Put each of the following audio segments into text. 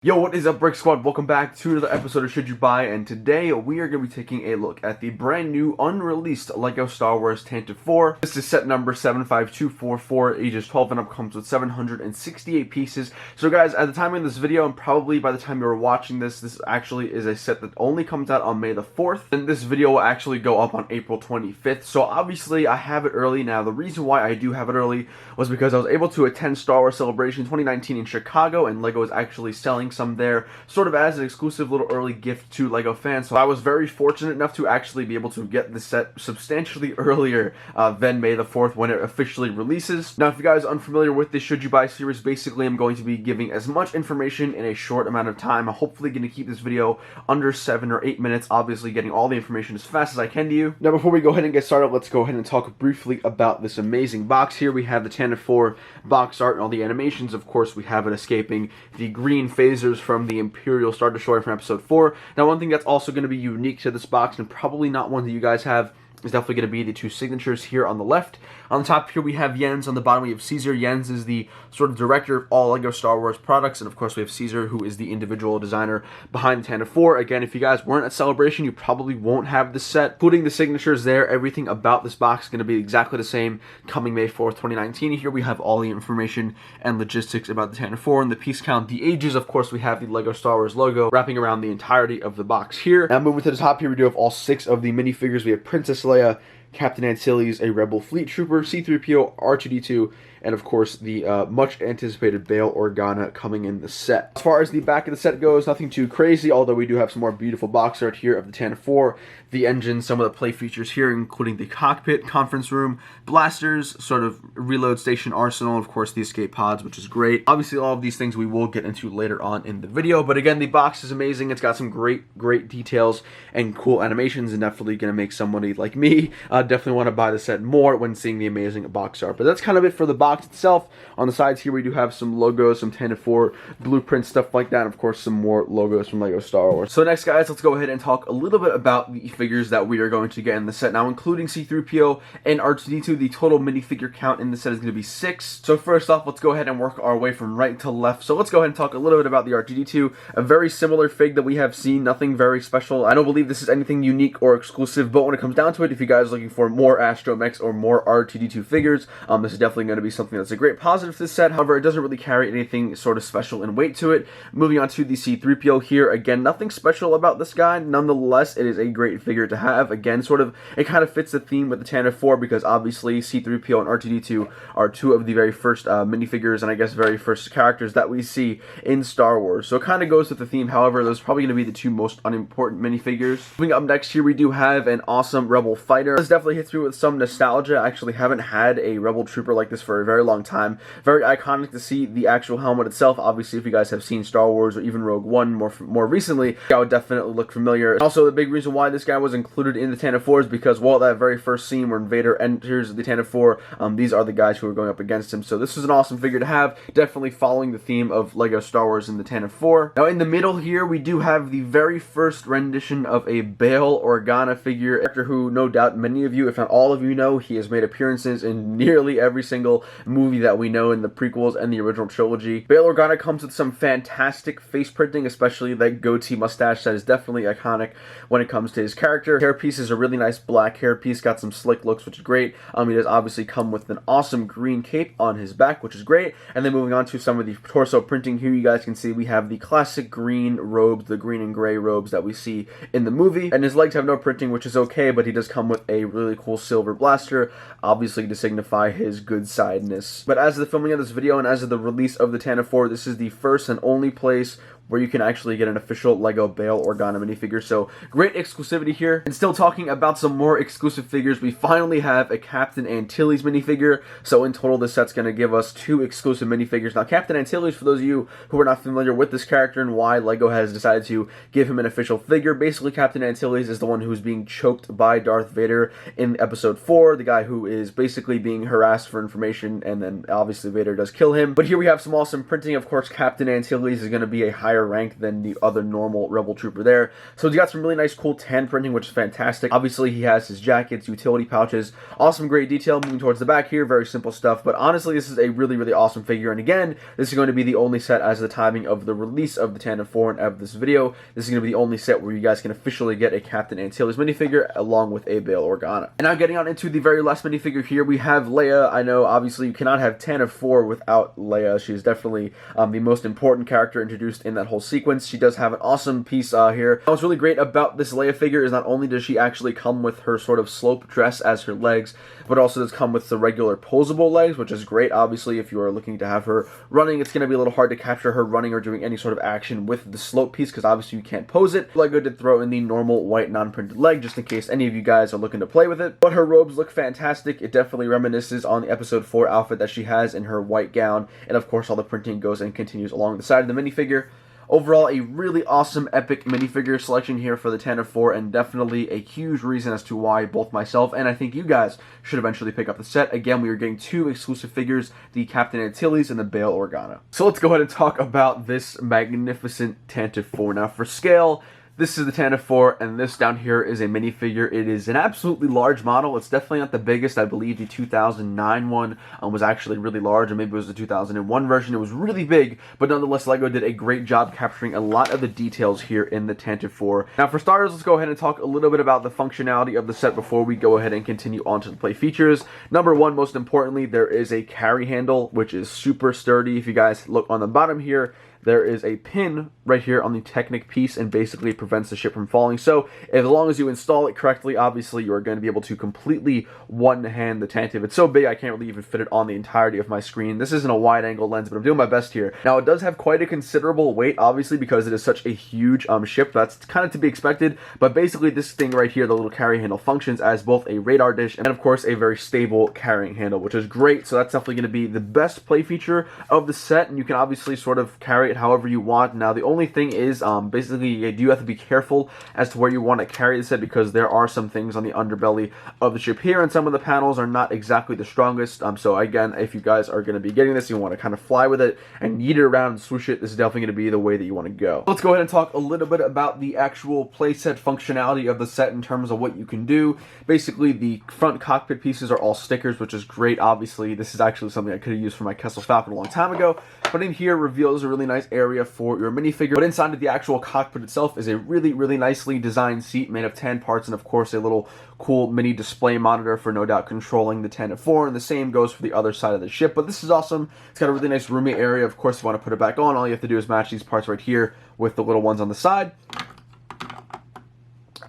Yo, what is up, Brick Squad? Welcome back to another episode of Should You Buy, and today we are going to be taking a look at the brand new unreleased LEGO Star Wars Tantive IV. This is set number 75244, ages 12 and up, comes with 768 pieces. So guys, at the time of this video, and probably by the time you're watching this actually is a set that only comes out on May the 4th, and this video will actually go up on April 25th. So obviously I have it early now. The reason why I do have it early was because I was able to attend Star Wars Celebration 2019 in Chicago, and LEGO is actually selling some there, sort of as an exclusive little early gift to LEGO fans. So I was very fortunate enough to actually be able to get the set substantially earlier than May the 4th when it officially releases. Now, if you guys are unfamiliar with this Should You Buy series, basically I'm going to be giving as much information in a short amount of time. I'm hopefully going to keep this video under 7 or 8 minutes, obviously getting all the information as fast as I can to you. Now, before we go ahead and get started, let's go ahead and talk briefly about this amazing box here. We have the Tantive IV box art and all the animations. Of course, we have it escaping the green phasers from the Imperial Star Destroyer from Episode 4. Now, one thing that's also going to be unique to this box, and probably not one that you guys have, is definitely going to be the two signatures here on the left. On the top here we have Jens, on the bottom we have Caesar. Jens is the sort of director of all LEGO Star Wars products, and of course we have Caesar, who is the individual designer behind the Tantive IV. Again, if you guys weren't at Celebration, you probably won't have this set. Putting the signatures there, everything about this box is going to be exactly the same coming May 4th, 2019. Here we have all the information and logistics about the Tantive IV and the piece count, the ages. Of course, we have the LEGO Star Wars logo wrapping around the entirety of the box here. Now moving to the top here, we do have all 6 of the minifigures. We have Princess Leia, Captain Antilles, a Rebel Fleet Trooper, C-3PO, R2-D2, and of course the much anticipated Bail Organa coming in the set. As far as the back of the set goes, nothing too crazy, although we do have some more beautiful box art here of the Tantive IV, the engine, some of the play features here, including the cockpit, conference room, blasters, sort of reload station arsenal, of course the escape pods, which is great. Obviously all of these things we will get into later on in the video, but again, the box is amazing. It's got some great details and cool animations, and definitely going to make somebody like me definitely want to buy the set more when seeing the amazing box art. But that's kind of it for the box itself. On the sides here we do have some logos, some Tantive IV blueprints, stuff like that, and of course some more logos from LEGO Star Wars. So next, guys, let's go ahead and talk a little bit about the figures that we are going to get in the set. Now, including C-3PO and R2-D2, the total minifigure count in the set is going to be 6. So first off, let's go ahead and work our way from right to left. So let's go ahead and talk a little bit about the R2-D2, a very similar fig that we have seen, nothing very special. I don't believe this is anything unique or exclusive, but when it comes down to it, if you guys are looking for more Astromechs or more R2-D2 figures, this is definitely going to be something that's a great positive to this set. However, it doesn't really carry anything sort of special in weight to it. Moving on to the C-3PO here, again, nothing special about this guy. Nonetheless, it is a great figure to have. Again, sort of, it kind of fits the theme with the Tantive IV, because obviously C-3PO and R2-D2 are 2 of the very first minifigures, and I guess very first characters that we see in Star Wars. So it kind of goes with the theme. However, those are probably going to be the 2 most unimportant minifigures. Moving up next here, we do have an awesome Rebel fighter. This definitely hits me with some nostalgia. I actually haven't had a Rebel trooper like this for a very long time. Very iconic to see the actual helmet itself. Obviously, if you guys have seen Star Wars or even Rogue One more recently, that would definitely look familiar. Also, the big reason why this guy was included in the Tantive IV is because, well, that very first scene where Vader enters the Tantive IV, these are the guys who are going up against him. So this is an awesome figure to have, definitely following the theme of LEGO Star Wars in the Tantive IV. Now, in the middle here, we do have the very first rendition of a Bail Organa figure, actor who no doubt many of you, if not all of you, know. He has made appearances in nearly every single movie that we know in the prequels and the original trilogy. Bail Organa comes with some fantastic face printing, especially that goatee mustache that is definitely iconic when it comes to his character. Hairpiece is a really nice black hairpiece, got some slick looks, which is great. He does obviously come with an awesome green cape on his back, which is great. And then moving on to some of the torso printing here, you guys can see we have the classic green robes, the green and gray robes that we see in the movie. And his legs have no printing, which is okay, but he does come with a really cool silver blaster, obviously to signify his good sideness. But as of the filming of this video and as of the release of the Tantive IV, this is the first and only place where you can actually get an official LEGO Bail Organa minifigure. So great exclusivity here. And still talking about some more exclusive figures, we finally have a Captain Antilles minifigure. So in total, this set's going to give us 2 exclusive minifigures. Now, Captain Antilles, for those of you who are not familiar with this character and why LEGO has decided to give him an official figure, basically Captain Antilles is the one who's being choked by Darth Vader in Episode 4, the guy who is basically being harassed for information, and then obviously Vader does kill him. But here we have some awesome printing. Of course, Captain Antilles is going to be a higher higher rank than the other normal Rebel Trooper there. So he's got some really nice cool tan printing, which is fantastic. Obviously he has his jackets, utility pouches, awesome great detail moving towards the back here, very simple stuff, but honestly this is a really awesome figure. And again, this is going to be the only set as of the timing of the release of the Tantive IV and of this video. This is going to be the only set where you guys can officially get a Captain Antilles minifigure along with a Bail Organa. And now getting on into the very last minifigure here, we have Leia. I know obviously you cannot have Tantive IV without Leia. She's definitely the most important character introduced in that whole sequence. She does have an awesome piece here. What's really great about this Leia figure is not only does she actually come with her sort of slope dress as her legs, but also does come with the regular posable legs, which is great. Obviously, if you are looking to have her running, it's going to be a little hard to capture her running or doing any sort of action with the slope piece, because obviously you can't pose it. LEGO did throw in the normal white non-printed leg, just in case any of you guys are looking to play with it. But her robes look fantastic. It definitely reminisces on the Episode 4 outfit that she has in her white gown, and of course all the printing goes and continues along the side of the minifigure. Overall, a really awesome, epic minifigure selection here for the Tantive IV, and definitely a huge reason as to why both myself and I think you guys should eventually pick up the set. Again, we are getting two exclusive figures, the Captain Antilles and the Bail Organa. So let's go ahead and talk about this magnificent Tantive IV. Now, for scale, this is the Tantive IV, and this down here is a minifigure. It is an absolutely large model. It's definitely not the biggest. I believe the 2009 one was actually really large, or maybe it was the 2001 version. It was really big, but nonetheless, LEGO did a great job capturing a lot of the details here in the Tantive IV. Now, for starters, let's go ahead and talk a little bit about the functionality of the set before we go ahead and continue on to the play features. Number one, most importantly, there is a carry handle, which is super sturdy. If you guys look on the bottom here, there is a pin right here on the Technic piece, and basically prevents the ship from falling. So as long as you install it correctly, obviously you are going to be able to completely one-hand the Tantive. It's so big I can't really even fit it on the entirety of my screen. This isn't a wide-angle lens, but I'm doing my best here. Now, it does have quite a considerable weight, obviously, because it is such a huge ship. That's kind of to be expected, but basically this thing right here, the little carry handle, functions as both a radar dish and, of course, a very stable carrying handle, which is great. So that's definitely going to be the best play feature of the set, and you can obviously sort of carry it however you want. Now, the only thing is, basically, you do have to be careful as to where you want to carry the set, because there are some things on the underbelly of the ship here, and some of the panels are not exactly the strongest. So again, if you guys are going to be getting this, you want to kind of fly with it and yeet it around and swoosh it, this is definitely going to be the way that you want to go. Let's go ahead and talk a little bit about the actual playset functionality of the set in terms of what you can do. Basically, the front cockpit pieces are all stickers, which is great. Obviously, this is actually something I could have used for my Kessel Falcon a long time ago, but in here reveals a really nice area for your minifigure. But inside of the actual cockpit itself is a really nicely designed seat made of 10 parts, and of course a little cool mini display monitor for no doubt controlling the Tantive IV, and the same goes for the other side of the ship. But this is awesome. It's got a really nice roomy area. Of course, if you want to put it back on, all you have to do is match these parts right here with the little ones on the side,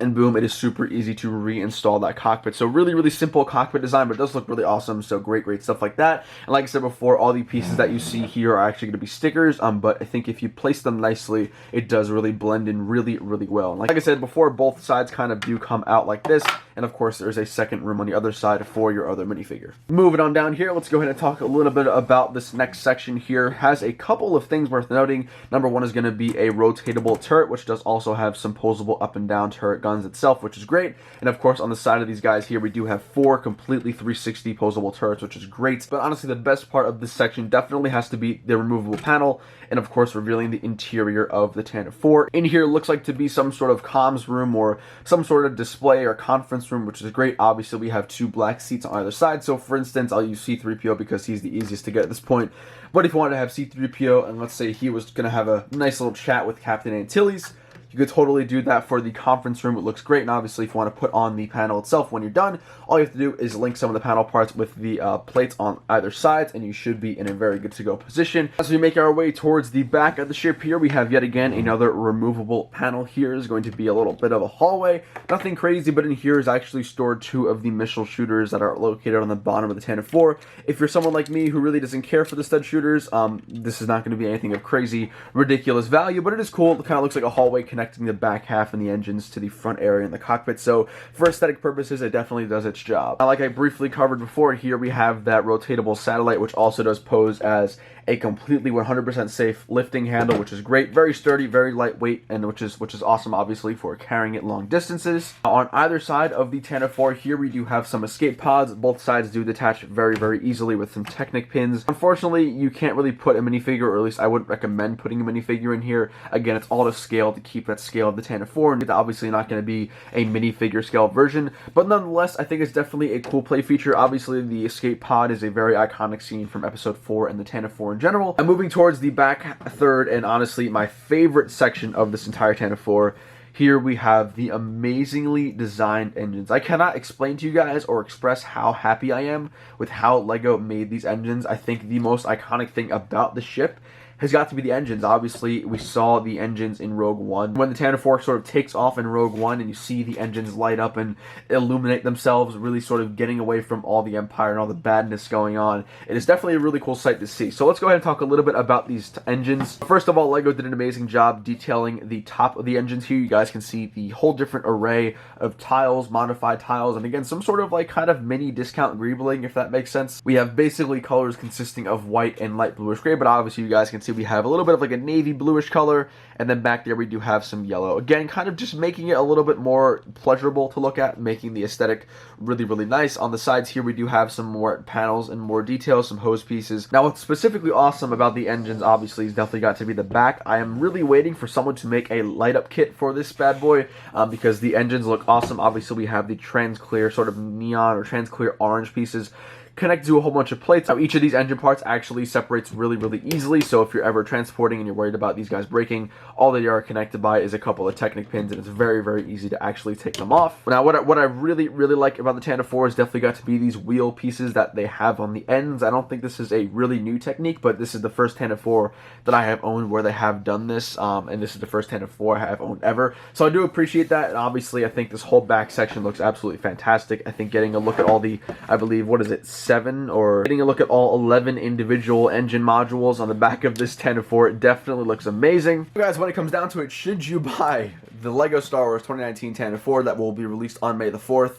and boom, it is super easy to reinstall that cockpit. So really simple cockpit design, but it does look really awesome. So great stuff like that. And like I said before, all the pieces that you see here are actually going to be stickers, but I think if you place them nicely, it does really blend in really well. And like I said before, both sides kind of do come out like this, and of course there's a second room on the other side for your other minifigure. Moving on down here, let's go ahead and talk a little bit about this next section here. Has a couple of things worth noting. Number one is going to be a rotatable turret, which does also have some posable up and down turret guns itself, which is great. And of course, on the side of these guys here, we do have 4 completely 360 posable turrets, which is great. But honestly, the best part of this section definitely has to be the removable panel, and of course revealing the interior of the Tantive IV. In here looks like to be some sort of comms room or some sort of display or conference room, which is great. Obviously, we have 2 black seats on either side. So for instance, I'll use C-3PO because he's the easiest to get at this point. But if you wanted to have C-3PO, and let's say he was going to have a nice little chat with Captain Antilles, you could totally do that for the conference room. It looks great. And obviously, if you want to put on the panel itself when you're done, all you have to do is link some of the panel parts with the plates on either sides, and you should be in a very good to go position. As we make our way towards the back of the ship here, we have yet again another removable panel. Here is going to be a little bit of a hallway. Nothing crazy, but in here is actually stored 2 of the missile shooters that are located on the bottom of the Tantive IV. If you're someone like me who really doesn't care for the stud shooters, this is not going to be anything of crazy, ridiculous value, but it is cool. It kind of looks like a hallway connecting the back half and the engines to the front area in the cockpit. So for aesthetic purposes, it definitely does its job. Now, like I briefly covered before, here we have that rotatable satellite, which also does pose as a completely 100% safe lifting handle, which is great. Very sturdy, very lightweight, and which is awesome, obviously, for carrying it long distances. On either side of the Tantive IV here, we do have some escape pods. Both sides do detach very, very easily with some Technic pins. Unfortunately, you can't really put a minifigure, or at least I wouldn't recommend putting a minifigure in here. Again, it's all to scale, to keep that scale of the Tantive IV, and it's obviously not going to be a minifigure scale version, but nonetheless, I think it's definitely a cool play feature. Obviously, the escape pod is a very iconic scene from episode 4 and the Tantive IV in general. And moving towards the back third, and honestly my favorite section of this entire Tantive IV, here we have the amazingly designed engines. I cannot explain to you guys or express how happy I am with how LEGO made these engines. I think the most iconic thing about the ship has got to be the engines. Obviously, we saw the engines in Rogue One. When the Tantive IV sort of takes off in Rogue One and you see the engines light up and illuminate themselves, really sort of getting away from all the Empire and all the badness going on, it is definitely a really cool sight to see. So let's go ahead and talk a little bit about these engines. First of all, LEGO did an amazing job detailing the top of the engines here. You guys can see the whole different array of tiles, modified tiles, and again, some sort of like kind of mini discount greebling, if that makes sense. We have basically colors consisting of white and light bluish gray, but obviously you guys can see we have a little bit of like a navy bluish color, and then back there we do have some yellow. Again, kind of just making it a little bit more pleasurable to look at, making the aesthetic really, really nice. On the sides here we do have some more panels and more details, some hose pieces. Now what's specifically awesome about the engines, obviously, is definitely got to be the back. I am really waiting for someone to make a light up kit for this bad boy, because the engines look awesome. Obviously we have the trans clear sort of neon or trans clear orange pieces connected to a whole bunch of plates. Now each of these engine parts actually separates really, really easily, so if you're ever transporting and you're worried about these guys breaking, all they are connected by is a couple of Technic pins, and it's very, very easy to actually take them off. Now what I really, really like about the Tantive IV is definitely got to be these wheel pieces that they have on the ends. I don't think this is a really new technique, but this is the first Tantive IV that I have owned where they have done this, and this is the first Tantive IV I have owned ever. So I do appreciate that, and obviously I think this whole back section looks absolutely fantastic. I think getting a look at all the, I believe, what is it, 7 or getting a look at all 11 individual engine modules on the back of this Tantive IV, it definitely looks amazing. So guys, when it comes down to it, should you buy the LEGO Star Wars 2019 Tantive IV that will be released on May the 4th?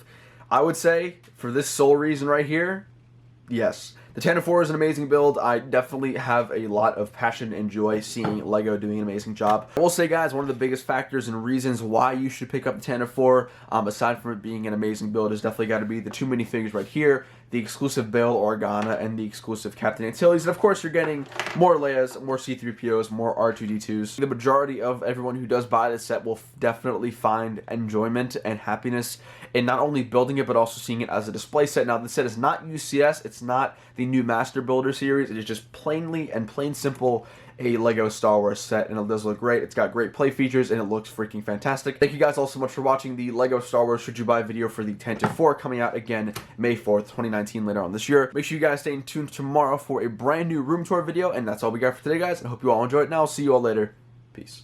I would say, for this sole reason right here, yes. The Tantive IV is an amazing build. I definitely have a lot of passion and joy seeing LEGO doing an amazing job. I will say, guys, one of the biggest factors and reasons why you should pick up the Tantive IV, aside from it being an amazing build, has definitely got to be the two minifigures right here, the exclusive Bail Organa and the exclusive Captain Antilles. And of course, you're getting more Leias, more C-3POs, more R2-D2s. The majority of everyone who does buy this set will definitely find enjoyment and happiness in not only building it, but also seeing it as a display set. Now, this set is not UCS. It's not the new Master Builder series. It is just plainly and plain simple a LEGO Star Wars set, and it does look great. It's got great play features, and it looks freaking fantastic. Thank you guys all so much for watching the LEGO Star Wars Should You Buy video for the Tantive IV, coming out again May 4th, 2019, later on this year. Make sure you guys stay tuned tomorrow for a brand new room tour video, and that's all we got for today, guys, and I hope you all enjoy it. Now I'll see you all later. Peace.